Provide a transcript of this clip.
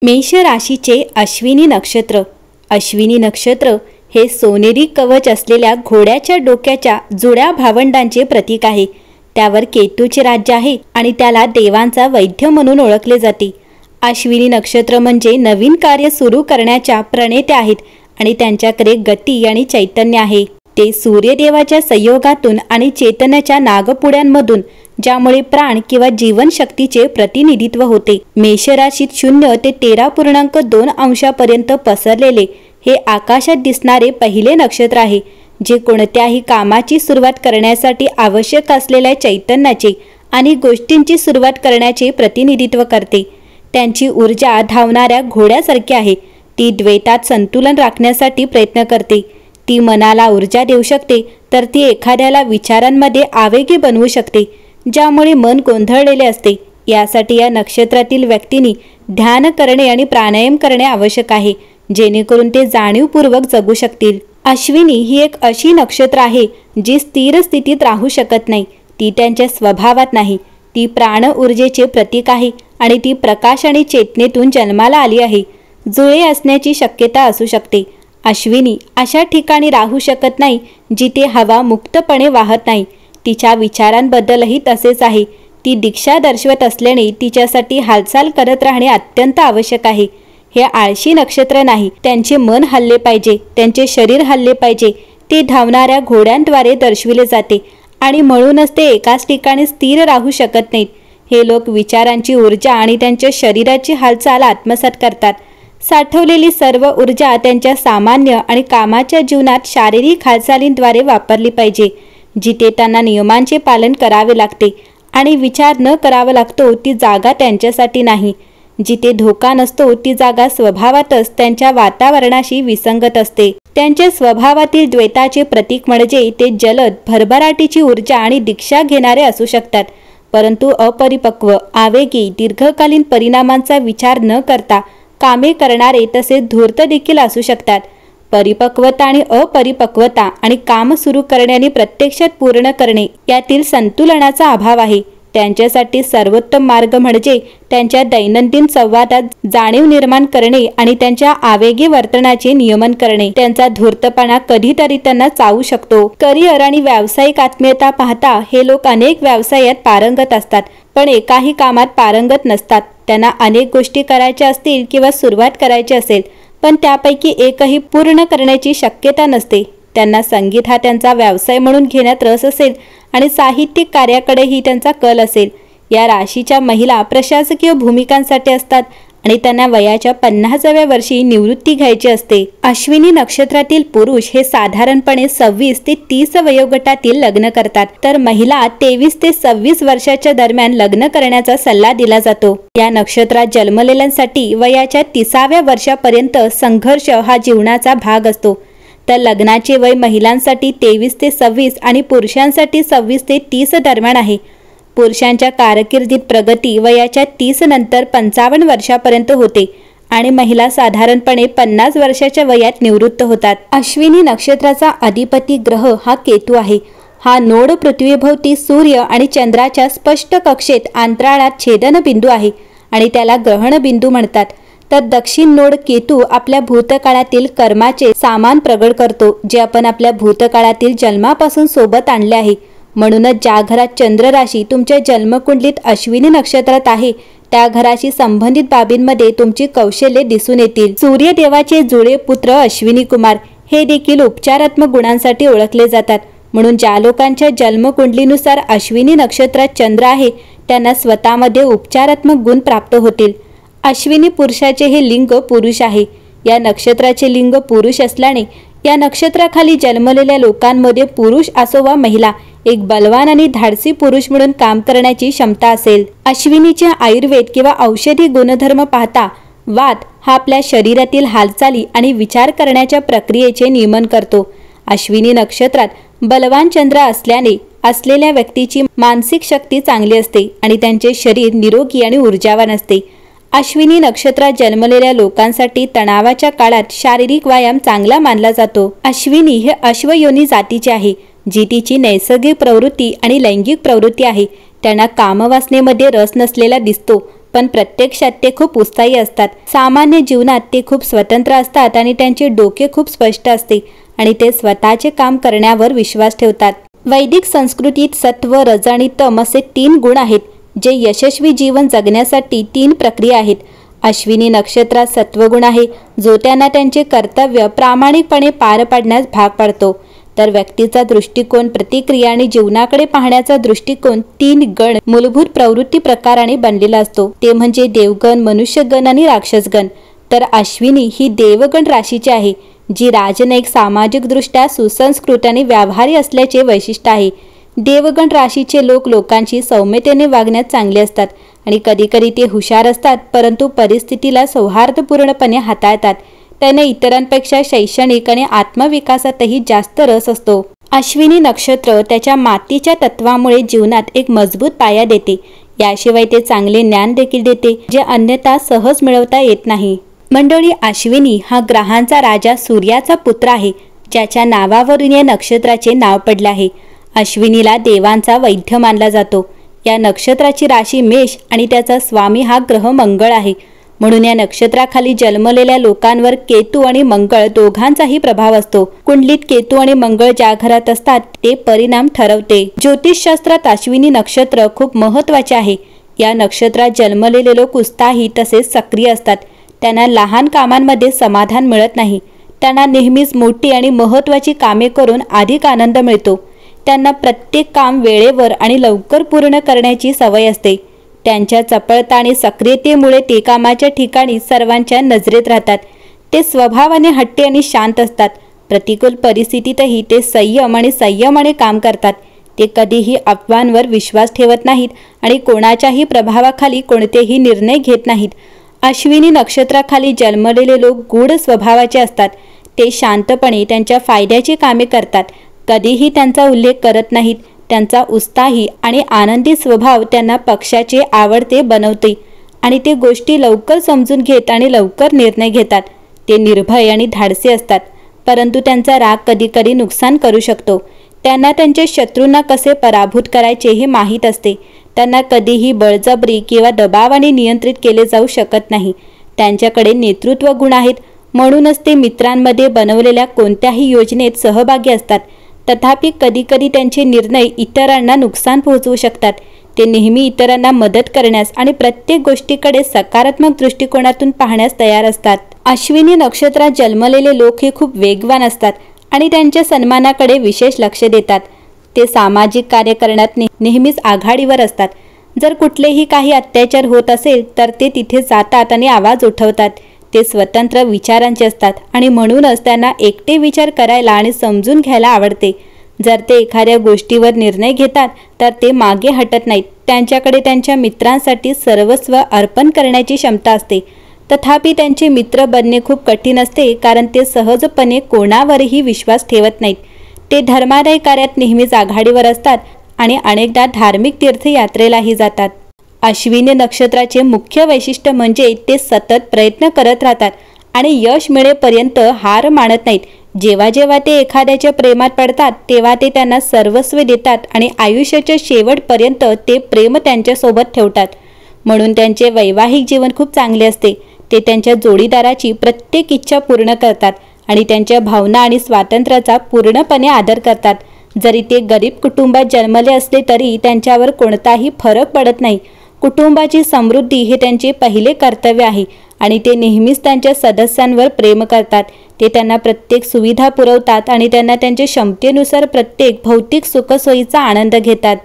मेष राशीचे अश्विनी नक्षत्र. अश्विनी नक्षत्र हे सोनेरी कवच असलेल्या घोड्याच्या डोक्याच्या जुळ्या भावंडांचे प्रतीक आहे. त्यावर केतूचे राज्य आहे आणि त्याला देवांचा वैद्य म्हणून ओळखले जाते. अश्विनी नक्षत्र म्हणजे नवीन कार्य सुरू करण्याच्या प्रणेते आहेत आणि त्यांच्याकडे गती आणि चैतन्य आहे. ते सूर्यदेवाच्या संयोगातून आणि चेतनाच्या नागपुड्यांमधून, ज्यामुळे प्राण किंवा जीवनशक्तीचे प्रतिनिधित्व होते. मेष राशीत 0 ते 13.2 अंशापर्यंत पसरलेले हे आकाशात दिसणारे पहिले नक्षत्र आहे, जे कोणत्याही कामाची सुरुवात करण्यासाठी आवश्यक असलेल्या चैतन्याचे आणि गोष्टींची सुरुवात करण्याचे प्रतिनिधित्व करते. त्यांची ऊर्जा धावणाऱ्या घोड्यासारखी आहे. ती द्वैतात संतुलन राखण्यासाठी प्रयत्न करते. ती मनाला ऊर्जा देऊ शकते, तर ती एखाद्याला विचारांमध्ये आवेगी बनवू शकते, ज्यामुळे मन गोंधळलेले असते. यासाठी या नक्षत्रातील व्यक्तींनी ध्यान करणे आणि प्राणायाम करणे आवश्यक आहे, जेणेकरून ते जाणीवपूर्वक जगू शकतील. अश्विनी ही एक अशी नक्षत्र आहे जी स्थिर स्थितीत राहू शकत नाही. ती त्यांच्या स्वभावात नाही. ती प्राण ऊर्जेचे प्रतीक आहे आणि ती प्रकाश आणि चेतनेतून जन्माला आली आहे. जुळे असण्याची शक्यता असू शकते. अश्विनी अशा ठिकाणी राहू शकत नाही जिथे हवा मुक्तपणे वाहत नाही. तिच्या विचारांबद्दलही तसेच आहे. ती दिशा दर्शवत असल्याने तिच्यासाठी हालचाल करत राहणे अत्यंत आवश्यक आहे. हे आळशी नक्षत्र नाही. त्यांचे मन हलले पाहिजे, त्यांचे शरीर हलले पाहिजे. ते धावणाऱ्या घोड्यांद्वारे दर्शविले जाते आणि म्हणूनच ते एकाच ठिकाणी स्थिर राहू शकत नाहीत. हे लोक विचारांची ऊर्जा आणि त्यांच्या शरीराची हालचाल आत्मसात करतात. साठवलेली सर्व ऊर्जा त्यांच्या सामान्य आणि कामाच्या जीवनात शारीरिक हालचालींद्वारे वापरली पाहिजे. जिथे त्यांना नियमांचे पालन करावे लागते आणि विचार न करावा लागतो, ती जागा त्यांच्यासाठी नाही. जिथे धोका नसतो, ती जागा स्वभावातच त्यांच्या वातावरणाशी विसंगत असते. त्यांच्या स्वभावातील द्वैताचे प्रतीक म्हणजे ते जलद, भरभराटीची ऊर्जा आणि दीक्षा घेणारे असू शकतात, परंतु अपरिपक्व, आवेगी, दीर्घकालीन परिणामांचा विचार न करता कामे करणारे तसेच धूर्त देखील असू शकतात. परिपक्वता आणि अपरिपक्वता आणि काम सुरू करणे आणि प्रत्यक्षात पूर्ण करणे यातील संतुलनाचा अभाव आहे. त्यांच्यासाठी सर्वोत्तम मार्ग म्हणजे त्यांच्या दैनंदिन संवादात जाणीव निर्माण करणे आणि त्यांच्या आवेगी वर्तनाचे नियमन करणे. त्यांचा धूर्तपणा कधीतरी त्यांना चावू शकतो. करिअर आणि व्यावसायिक आत्मीयता पाहता हे लोक अनेक व्यवसायात पारंगत असतात, पण एकाही कामात पारंगत नसतात. त्यांना अनेक गोष्टी करायच्या असतील किंवा सुरुवात करायची असेल, पण त्यापैकी एकही पूर्ण करण्याची शक्यता नसते. त्यांना संगीत हा त्यांचा व्यवसाय म्हणून घेण्यात रस असेल आणि साहित्यिक कार्याकडेही त्यांचा कल असेल. या राशीच्या महिला प्रशासकीय भूमिकांसाठी असतात आणि त्यांना वयाच्या 50व्या वर्षी निवृत्ती घ्यायची असते. अश्विनी नक्षत्रातील पुरुष हे साधारणपणे 26 ते 30 वयोगटातील लग्न करतात, तर महिला 23 ते 26 वर्षाच्या दरम्यान लग्न करण्याचा सल्ला दिला जातो. या नक्षत्रात जन्मलेल्यांसाठी वयाच्या 30व्या वर्षापर्यंत संघर्ष हा जीवनाचा भाग असतो. तर लग्नाचे वय महिलांसाठी 23 ते 26 आणि पुरुषांसाठी 26 ते 30 दरम्यान आहे. पुरुषांच्या कारकिर्दीत प्रगती वयाच्या 30 नंतर 55 वर्षापर्यंत होते आणि महिला साधारणपणे 50 वर्षाच्या वयात निवृत्त होतात. अश्विनी नक्षत्राचा अधिपती ग्रह हा केतू आहे. हा नोड पृथ्वीभोवती सूर्य आणि चंद्राच्या स्पष्ट कक्षेत अंतराळात छेदनबिंदू आहे आणि त्याला ग्रहणबिंदू म्हणतात. तर दक्षिण नोड केतू आपल्या भूतकाळातील कर्माचे सामान प्रगट करतो, जे आपण आपल्या भूतकाळातील जन्मापासून सोबत आणले आहे. म्हणूनच ज्या घरात चंद्र राशी तुमच्या जन्मकुंडलीत अश्विनी नक्षत्रात आहे, त्या घराशी संबंधित बाबींमध्ये तुमची कौशल्ये दिसून येतील. सूर्यदेवाचे जुळे पुत्र अश्विनी कुमार हे देखील उपचारात्मक गुणांसाठी ओळखले जातात. म्हणून ज्या लोकांच्या जन्मकुंडलीनुसार अश्विनी नक्षत्रात चंद्र आहे, त्यांना स्वतःमध्ये उपचारात्मक गुण प्राप्त होतील. अश्विनी पुरुषाचे हे लिंग पुरुष आहे. या नक्षत्राचे लिंग पुरुष असल्याने या नक्षत्राखाली जन्मलेल्या लोकांमध्ये पुरुष असो वा महिला, एक बलवान आणि धाडसी पुरुष म्हणून काम करण्याची क्षमता असेल. अश्विनीचे आयुर्वेद किंवा औषधी गुणधर्म पाहता वात हा आपल्या शरीरातील हालचाली आणि विचार करण्याच्या प्रक्रियेचे नियमन करतो. अश्विनी नक्षत्रात बलवान चंद्र असलेल्या व्यक्तीची मानसिक शक्ती चांगली असते आणि त्यांचे शरीर निरोगी आणि ऊर्जावान असते. अश्विनी नक्षत्रात जन्मलेल्या लोकांसाठी तणावाच्या काळात शारीरिक व्यायाम चांगला मानला जातो. अश्विनी हे अश्वयोनी जातीचे आहे, जी तिची नैसर्गिक प्रवृत्ती आणि लैंगिक प्रवृत्ती आहे. त्यांना कामवासनेमध्ये रस नसलेला दिसतो, पण प्रत्यक्षात ते खूप उत्साही असतात. सामान्य जीवनात ते खूप स्वतंत्र असतात आणि त्यांचे डोके खूप स्पष्ट असते आणि ते स्वतःचे काम करण्यावर विश्वास ठेवतात. वैदिक संस्कृतीत सत्व, रज आणि तम असे 3 गुण आहेत, जे यशस्वी जीवन जगण्यासाठी 3 प्रक्रिया आहेत. अश्विनी नक्षत्रात सत्वगुण आहे, जो त्यांना त्यांचे कर्तव्य प्रामाणिकपणे पार पाडण्यास भाग पाडतो. तर व्यक्तीचा दृष्टिकोन, प्रतिक्रिया आणि जीवनाकडे पाहण्याचा दृष्टिकोन 3 गण मूलभूत प्रवृत्ती प्रकाराने बनलेला असतो. ते म्हणजे देवगण, मनुष्यगण आणि राक्षसगण. तर अश्विनी ही देवगण राशीची आहे, जी राजनैतिक, सामाजिकदृष्ट्या सुसंस्कृत आणि व्यावहारी असल्याचे वैशिष्ट्य आहे. देवगण राशीचे लोक लोकांशी सौम्यतेने वागण्यात चांगले असतात आणि कधीकधी ते हुशार असतात, परंतु परिस्थितीला सौहार्दपूर्णपणे हाताळतात. त्यांना इतरांपेक्षा शैक्षणिक आणि आत्मविकासातही जास्त रस असतो. अश्विनी नक्षत्र त्याच्या मातीच्या तत्वामुळे जीवनात एक मजबूत पाया देते. याशिवाय ते चांगले ज्ञान देखील देते, जे अन्यथा सहज मिळवता येत नाही. मंडळी, अश्विनी हा ग्रहांचा राजा सूर्याचा पुत्र आहे, ज्याच्या नावावरून या नक्षत्राचे नाव पडले आहे. अश्विनीला देवांचा वैद्य मानला जातो. या नक्षत्राची राशी मेष आणि त्याचा स्वामी हा ग्रह मंगळ आहे. म्हणून या नक्षत्राखाली जन्मलेल्या लोकांवर केतू आणि मंगळ दोघांचाही प्रभाव असतो. कुंडलीत केतू आणि मंगळ ज्या घरात असतात ते परिणाम ठरवते. ज्योतिषशास्त्रात अश्विनी नक्षत्र खूप महत्त्वाचे आहे. या नक्षत्रात जन्मलेले लोक उत्साही तसेच सक्रिय असतात. त्यांना लहान कामांमध्ये समाधान मिळत नाही. त्यांना नेहमीच मोठी आणि महत्त्वाची कामे करून अधिक आनंद मिळतो. त्यांना प्रत्येक काम वेळेवर आणि लवकर पूर्ण करण्याची सवय असते. त्यांच्या चपळता आणि सक्रियतेमुळे ते कामाच्या ठिकाणी सर्वांच्या नजरेत राहतात. ते स्वभावाने हट्टी आणि शांत असतात. प्रतिकूल परिस्थितीतही ते संयमाने काम करतात. ते कधीही अफवांवर विश्वास ठेवत नाहीत आणि कोणाच्याही प्रभावाखाली कोणतेही निर्णय घेत नाहीत. अश्विनी नक्षत्राखाली जन्मलेले लोक गूढ स्वभावाचे असतात. ते शांतपणे त्यांच्या फायद्याची कामे करतात. कधीही त्यांचा उल्लेख करत नाहीत. त्यांचा उत्साही आणि आनंदी स्वभाव त्यांना पक्षाचे आवडते बनवते आणि ते गोष्टी लवकर समजून घेत आणि लवकर निर्णय घेतात. ते निर्भय आणि धाडसी असतात, परंतु त्यांचा राग कधीकधी नुकसान करू शकतो. त्यांना त्यांच्या शत्रूंना कसे पराभूत करायचे हे माहीत असते. त्यांना कधीही बळजबरी किंवा दबावाने नियंत्रित केले जाऊ शकत नाही. त्यांच्याकडे नेतृत्व गुण आहेत, म्हणूनच ते मित्रांमध्ये बनवलेल्या कोणत्याही योजनेत सहभागी असतात. तथापि कधीकधी त्यांचे निर्णय इतरांना नुकसान पोहोचवू शकतात. ते नेहमी इतरांना मदत करण्यास आणि प्रत्येक गोष्टीकडे सकारात्मक दृष्टिकोनातून पाहण्यास तयार असतात. अश्विनी नक्षत्रात जन्मलेले लोक हे खूप वेगवान असतात आणि त्यांच्या सन्मानाकडे विशेष लक्ष देतात. ते सामाजिक कार्य करण्यात नेहमीच आघाडीवर असतात. जर कुठलेही काही अत्याचार होत असेल तर ते तिथे जातात आणि आवाज उठवतात. ते स्वतंत्र विचारांचे असतात आणि म्हणूनच त्यांना एकटे विचार करायला आणि समजून घ्यायला आवडते. जर ते एखाद्या गोष्टीवर निर्णय घेतात तर ते मागे हटत नाहीत. त्यांच्याकडे त्यांच्या मित्रांसाठी सर्वस्व अर्पण करण्याची क्षमता असते. तथापि त्यांचे मित्र बनणे खूप कठीण असते, कारण ते सहजपणे कोणावरही विश्वास ठेवत नाहीत. ते धर्मादायी कार्यात नेहमीच आघाडीवर असतात आणि अनेकदा धार्मिक तीर्थयात्रेलाही जातात. अश्विनी नक्षत्राचे मुख्य वैशिष्ट्य म्हणजे ते सतत प्रयत्न करत राहतात आणि यश मिळेपर्यंत हार मानत नाहीत. जेव्हा जेव्हा ते एखाद्याच्या प्रेमात पडतात तेव्हा ते त्यांना सर्वस्व देतात आणि आयुष्याच्या शेवटपर्यंत ते प्रेम त्यांच्यासोबत ठेवतात. म्हणून त्यांचे वैवाहिक जीवन खूप चांगले असते. ते त्यांच्या जोडीदाराची प्रत्येक इच्छा पूर्ण करतात आणि त्यांच्या भावना आणि स्वातंत्र्याचा पूर्णपणे आदर करतात. जरी ते गरीब कुटुंबात जन्मले असले तरी त्यांच्यावर कोणताही फरक पडत नाही. कुटुंबाची समृद्धी हे त्यांचे पहिले कर्तव्य आहे आणि ते नेहमीच त्यांच्या सदस्यांवर प्रेम करतात. ते त्यांना प्रत्येक सुविधा पुरवतात आणि त्यांना त्यांच्या क्षमतेनुसार प्रत्येक भौतिक सुखसोयीचा आनंद घेतात.